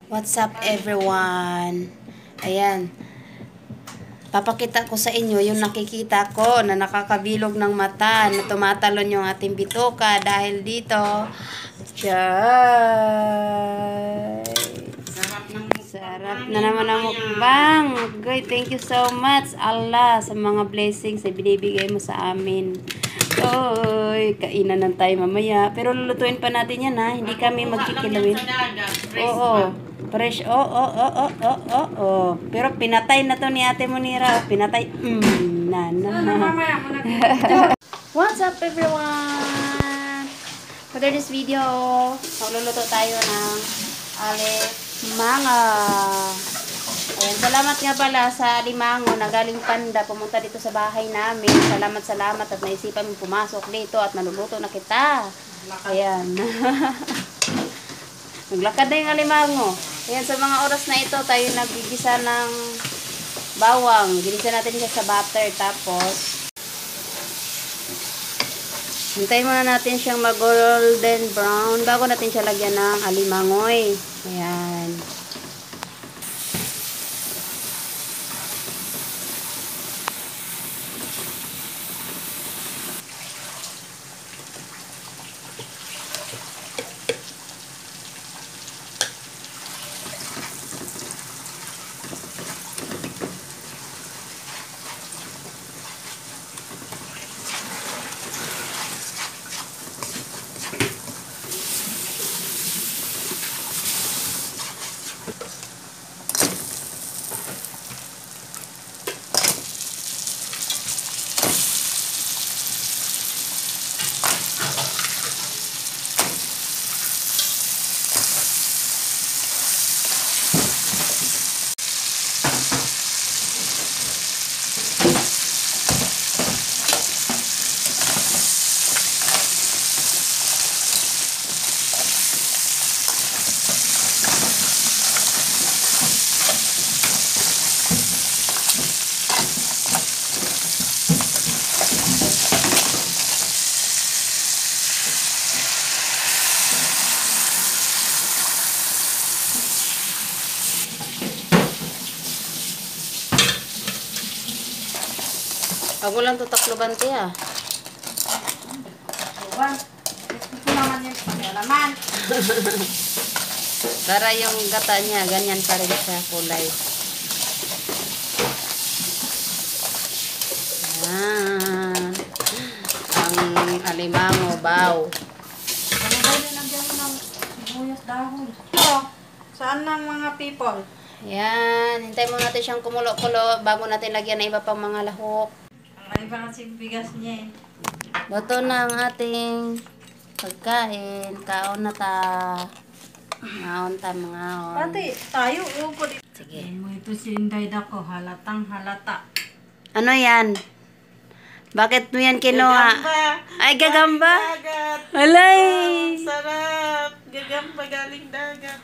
What's up everyone? Ayan. Papakita ko sa inyo yung nakikita ko na nakakabilog ng mata na tumatalon yung ating bituka dahil dito. Chay! Sarap na naman ang mukbang. Okay, thank you so much Allah sa mga blessings na binibigay mo sa amin. Oy, kainan ng tayo mamaya. Pero lulutuin pa natin yan ha. Hindi kami magkikilawin. Oo. Fresh. Pero pinatay na to ni Ate Monira. Pinatay. What's up everyone? For this video, magluluto tayo ng alimango. Ayan, salamat nga pala sa alimango na galing Panda. Pumunta dito sa bahay namin. Salamat at naisipan mong pumasok dito at maluluto na kita. Ayan. Naglakad na yung alimango. Ayan, sa mga oras na ito, tayo nagigisa ng bawang. Ginisa natin siya sa butter. Tapos, hintayin muna natin siyang mag-golden brown bago natin siya lagyan ng alimangoy. Ayan. Huwag mo lang tutakloban tiya. Ito naman yung pagkalaman. Para yung gata niya, ganyan pa rin sa kulay. Ayan. Ang alimango, baw. Ano ba nilagyan mo ng sibuyas dahon? Ito, saan ng mga people? Ayan. Hintay mo natin siyang kumulo-kulo bago natin lagyan ng iba pang mga lahok. Ang iba kasi bigas niya eh. Luto na ang ating pagkain. Kaon na ta. Ngaon ta, mga Pati, tayo, upo dito. Sige. Ito si Inday Dako, halatang halata. Ano yan? Bakit mo yan kinuha? Ay, gagamba? Dagat. Alay! Sarap. Gagamba galing dagat.